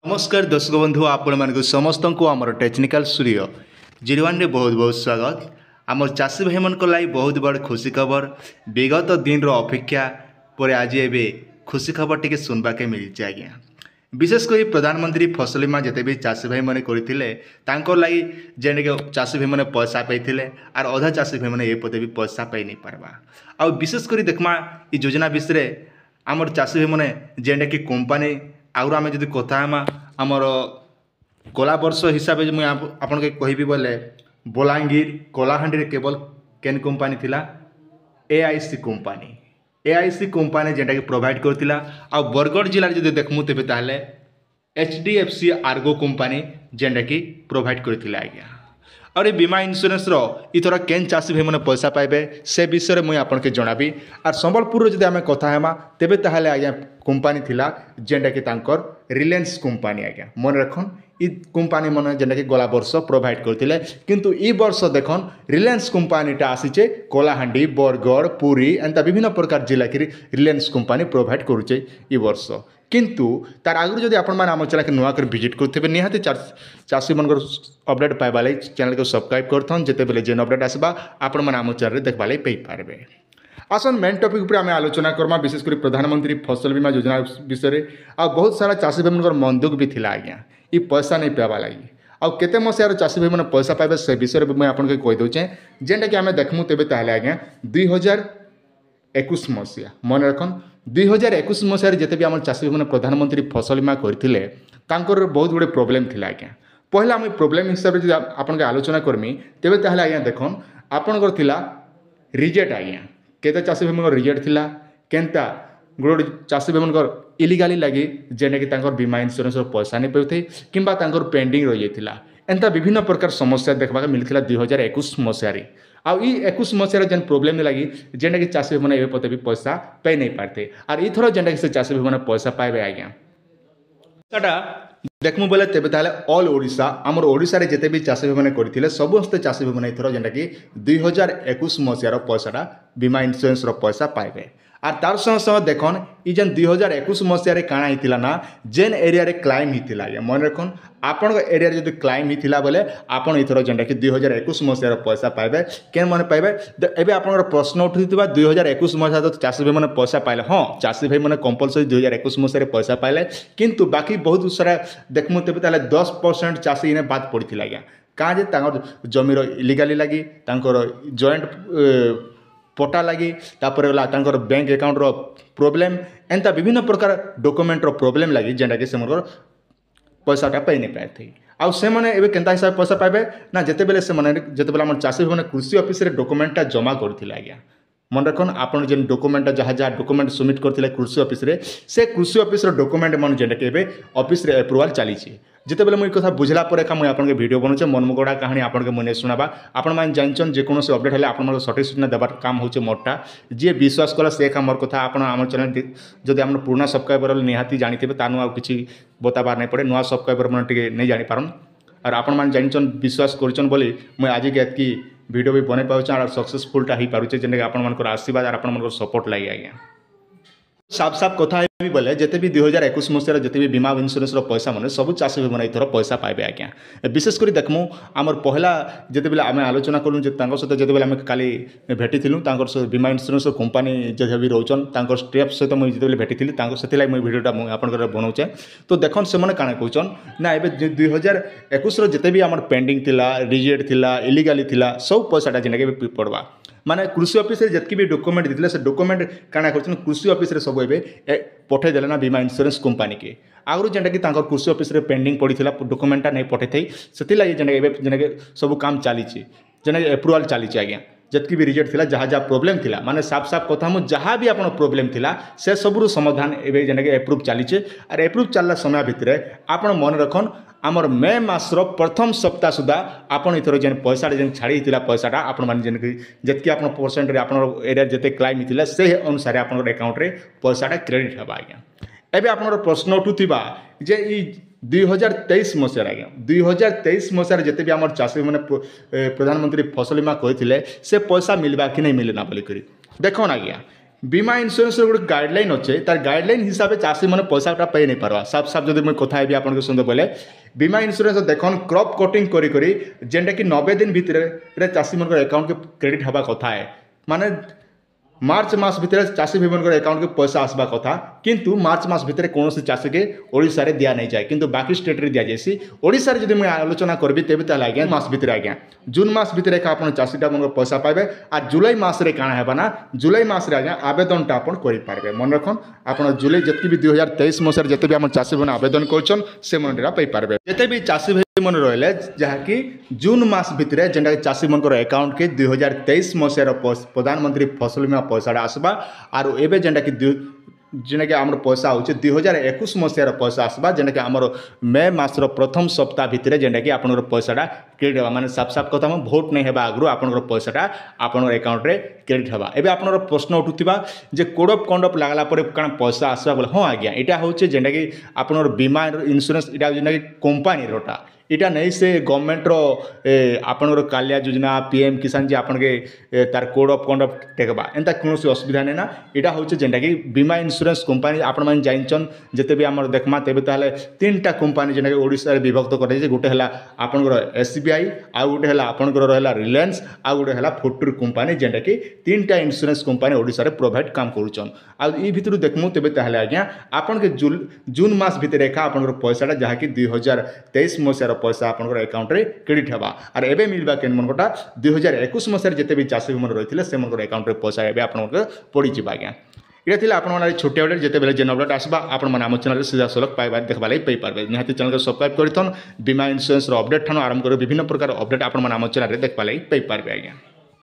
नमस्कार दर्शक बंधु आपण मानक समस्त को आमर टेक्निकल स्टूडियो जिरवान रे बहुत बहुत स्वागत। आमर चाषी भाई मन लाई बहुत बड़ खुशी खबर विगत दिन रो अपेक्षा पर आज एबे खुशी खबर टिके सुनबा के मिलचे आज्ञा। विशेषकर प्रधानमंत्री फसल बीमा जिते भी चाषी भाई मैंने करते लगी जेने चाषी भाई मैंने पैसा पाई आर अधा चाषी भाई मैंने ये पते भी पैसा पाई नहीं पार्बा। आ विशेषकर देखमा ये योजना विषय आमर चाषी भाई मैंने जेने कि कंपनी आउर आम जब कथा आमर गला वर्ष हिसाब से मुझे आपन के कहबी बोले बलांगीर कलाहांडी केवल केन कंपनी थिला AIC कंपनी AIC कंपनी जेनटा कि प्रोवाइड करथिला। आ बरगढ़ जिले में जब देखमु तेबे ताहले HDFC आर्गो कंपनी जेनटा कि प्रोवाइड करथिला आज्ञा। और ये बीमा इन्शुरेंस इथर केन चाषी भाई मैंने पैसा पाइबे से विषय में मुझे आपके जनाबी। और संबलपुर जब आम कथा हेमा तेबे ताहले आज्ञा कंपनी थिला जेनटा कि तांकर रिलायंस कंपनी आज्ञा मन रखन इ कंपनी मन जेनटा कि गला वर्ष प्रोवाइड करथिले किंतु ई वर्ष देखन रिलायंस कंपनीटा आसीचे कलाहांडी बरगढ़ पुरी एंता विभिन्न प्रकार जिला की रिलायंस कंपनी प्रोवाइड करुचे ई वर्ष। किंतु तार आगु जब आपण मैंने आम चैनल के नुआ कर विजिट करते निहाती चाषी मन अपडेट पाइबा लगी चैनल को सब्सक्राइब करथन जिते बेले जेन अपडेट आसबा आपण मैंने आम चैनल देखबा लगी पाई पारबे। आसन मेन टॉपिक पर आम आलोचना करमा विशेषकर प्रधानमंत्री फसल बीमा योजना विषय आ बहुत सारा चाषी भाई मन मन दुख भी थिला आज्ञा ये पैसा नहीं पाइबा लगी आ केते मसीहार चाषी भाई मैंने पैसा पाइबे से विषय में आपको कही दूचे जेनटा कि आम देखमु तेबे ताहले आज्ञा 2021 मसीहा मन रखन 2021 मसीह जिते भी आम चाषी भाई प्रधानमंत्री फसल बीमा करते बहुत गुड़े प्रोब्लेम थिला आज्ञा। पहला मुझे प्रोब्लेम हिसाब से आपन आलोचना करमी तेबे ताहले आज्ञा देखन आपनकर थिला रिजेक्ट आज्ञा केते चाषी भाई रिजेक्ट थिला केनता गोटे चाषी भाई मन इलिगाली लगी जेने कि तांकर बीमा इन्शुरेंस पैसा नहीं पाउथे किंबा तांकर पेंडिंग रही जाता एंता विभिन्न प्रकार समस्या देखा मिलता 2021 मसीह आउ 21 मसीहार जेन प्रोब्लेम लगी जेनटा कि चाषी भाई मैंने पते भी पैसा पाई नहीं पारते और इथर जेनटा कि से चाषी भाई मैंने पैसा पाइबे आज्ञा देखमु बोले तेबे ताहले ऑल ओडिशा आमर ओडिशा रे जेते भी चाषी भाई मैंने करथिले समस्त चाषी भाई मैंने इथर जेनटा कि 2021 मसीहार पैसाटा बीमा इन्शुरेंस पैसा पाइबे। आर तार सह देखन ई जेन 2021 मसीह काଣା होता ना जेन एरिया रे क्लाइम होता है मन रखन आपण एरिया रे जब क्लाइम होता बोले आपन इथर जेनटा कि 2021 मसीहार पैसा पाइबे केन मन पाइबे एबे आपनकर प्रश्न उठुथिबा 2021 मसीहा तो चाषी भाई मैंने पैसा पाइले हाँ चाषी भाई मैंने कंपलसरी 2021 मसीह पैसा पाइले किंतु बाकी बहुत सारा देखमु तेबे ताले 10% चाषी इने बात पड़थिला आज्ञा काँ जे तांकर जमीर इलिगाली लगी तांकर जॉइंट पटा लगी तापर गला तांकर बैंक अकाउंट रो प्रॉब्लम एंता विभिन्न प्रकार डॉक्यूमेंट रो प्रॉब्लम लगी जेनटा कि से पैसाटा पाई नहीं पाए आउ से माने एबे केनता हिसाब पैसा पाइबे ना जेते बेले से माने जेते बेले हमर चाषी माने कृषि ऑफिस रे डॉक्यूमेंटटा जमा करथिला आज्ञा मन रखन आपन जेन डॉक्यूमेंट जहाँ जहाँ डॉक्यूमेंट सबमिट करथिले कृषि ऑफिस रे से कृषि ऑफिस रो डॉक्यूमेंट मन जेनटा कि एबे ऑफिस रे अप्रूवल चली छी जिते बेले मुझे कथा बुझला पर मुझे आपन वीडियो बनाऊे मनमुगड़ा कहानी आपन के मुझे शुणाबा आपण मैंने जानछन जेकोसी अपडेट हेले आपन सठिक सूचना देवार काम होचे मोरटा जी विश्वास कला से मोर कथा आपन आम चैनल जदि आम पुराना सब्सक्राइबर निहाती जानी थे तानु किसी बताबार नहीं पड़े नुआ सब्सक्राइबर मैंने टे नहीं जापारन और आपण मैंने जानछन विश्वास करछन बोली मुझे आज के एतकी वीडियो भी बने पाऊँ और सक्सेसफुलटा हो पारे जेनटा कि आपण आशीर्वाद और आपण सपोर्ट लगे आज्ञा। साफ साफ कथा भी बोले जिते भी 2021 मसीहार जिते भी बीमा इन्शुरेंस पैसा मैंने सब चाषी भाई मैंने इथर पैसा पाइबे आज्ञा। विशेषकर देखमु आमर पहला जिते बेले आम आलोचना करूँ सहित जिते बेले आम काली भेटी बीमा इन्शुरेंस कंपनी जब भी रोचन स्टेप सहित मुझे जिते भेटी से मुझे भिडियोटा आपंकर बनाऊे तो देखन से मैंने काଣା कहन ना ए 2021 जिते भी आम पेंडिंग थिला रिजेक्ट थिला इलिगाली थिला सब पैसाटा जेनटा पड़वा माने कृषि ऑफिस रे जतकी भी डॉक्यूमेंट दिले से डॉक्यूमेंट काଣା करछन कृषि ऑफिस रे सब एबे पठे देले ना बीमा इन्शुरेंस कंपनी के आगु जेनटा कि तांकर कृषि ऑफिस रे पेंडिंग पड़ीथिला डॉक्यूमेंटा नहीं पठे थई सेति लागि जेनटा एबे जेनटा सब काम चली छी जेनटा अप्रूवल चली छी आज्ञा जतकी भी रिजेक्ट थिला जहाँ जहाँ प्रोब्लेम थिला माने साफ साफ कथा मु जहाँ भी आपन प्रोब्लेम थिला से सबरु समाधान एबे जेनटा अप्रूव चली छी और अप्रूव चलला समय भितरे आपन मन रखन आमर मे मासर प्रथम सप्ताह सुधा आपन इथर जेन पैसा जेन छाड़ी थिला पैसाटा आपन मान जेन जतकी आपन परसेंट रे आपन एरिया जते क्लाइम थिला से अनुसार आपन अकाउंट रे पैसाटा क्रेडिट हेबा आज्ञा। एबे आपन प्रश्न उठुथिबा जे ई 2023 मसीह आज्ञा 2023 मसीह जिते भी आम चाषी मैंने प्रधानमंत्री फसल बीमा कहते से पैसा मिलवा कि नहीं मिलना बोलिक देखन आज्ञा बीमा इन्शुरान्स गोटे गाइडलाइन अच्छे तार गाइडलाइन हिसाब से चाषी मैंने पैसाटा पाई नहीं पार्बा साफ साफ जब मुझे कथा भी आपको सुनते बोले बीमा इन्शुरान्स देखन क्रॉप कटिंग करी जेनटा कि 90 दिन भितर चाषी मन अकाउंट के क्रेडिट हवा कथा है माने मार्च मास भितर चाषी भाई मन अकाउंट के पैसा आसवा कथा किंतु मार्च मास भितर कौन चाषी के ओडिशा रे दिया नहीं जाए किंतु बाकी स्टेट रे दिया जाए ओडिशा रे जदि मैं आलोचना करबी तेबे ताले आज्ञा मास भितर आज्ञा जून मास भितर एक आपन चाषीटा मन पैसा पाइबे आ जुलाई मास रे काଣା हेबा ना जुलाई मास रे आज्ञा आवेदनटा आपन करि पारबे मन रखन आपन जुलाई जति भी 2023 मसर जति भी हमर चाषी मन आवेदन करछन से मनरा पाइ पारबे जते भी चाषी मन रहिले जहाँकि जून मास भितर जेनटा चाषी मन अकाउंट के 2023 मसीहार प्रधानमंत्री फसल बीमा पैसा आसबा आर एबे जेनटा कि जेना कि आमर पैसा होचे 2021 मसीहार पैसा आसबा जेना कि आमर मे मासर प्रथम सप्ताह भितर जेनटा कि आपनर पैसाटा क्रेडिट हवा माने साफ साफ कथा भोट नहीं हेबा आगु आपनर पैसाटा आपनर अकाउंट रे क्रेडिट हवा एबे आपनर प्रश्न उठुथिबा जे कोड ऑफ कंडक्ट लागला परे काना पैसा आसबा बोले हां आज्ञा एटा होचे जेनटा कि आपनर बीमा इंश्योरेंस एटा जेना कि कंपनी रोटा इटा नहीं से गवर्नमेंट रो आपनर कालिया योजना पीएम किसान जी आपन के तार कोड ऑफ कंडक्ट टेकबा एंता कोनोसी असुविधा नहीं ना इटा होचे जेंटा कि बीमा इंश्योरेंस कंपनी आपण मान जाइछन जते भी हमर देखमा तेबे ताले तीनटा कंपनी जेना कि ओडिसा रे विभक्त करे जे गोटे हला आपनकर एसबीआई आ गोटे हला आपनकर रहला रिलायंस आ गोटे हला फोर्टूर कंपनी जेंटा कि तीनटा इंश्योरेंस कंपनी ओडिसा रे प्रोवाइड काम करूछन आ ई भितरु देखमु तेबे ताले आज्ञा आपन के जून मास भितर एका आपनकर पैसाटा जहा कि 2023 मसियार पैसा आपनकर अकाउंट रे क्रेडिट हवा और एबे मिलबा केन मनकोटा 2021 मसियार जते भी चाषी मन रहिथिले से मनकर अकाउंट रे पैसा एबे आपनकर पड़ी जिबा आज्ञा इटा थिला आपन माने छोटे अपडेट जते बेले जेन अपडेट आसबा आपन माने हम चैनल रे सीधा सलक पाइबा देखबा lai पई पारबे निहाती चैनल के सब्सक्राइब करितन बीमा इंश्योरेंस रो अपडेट ठानो आरंभ करो विभिन्न प्रकार अपडेट आपन माने हम चैनल रे देखबा lai पई पारबे आज्ञा।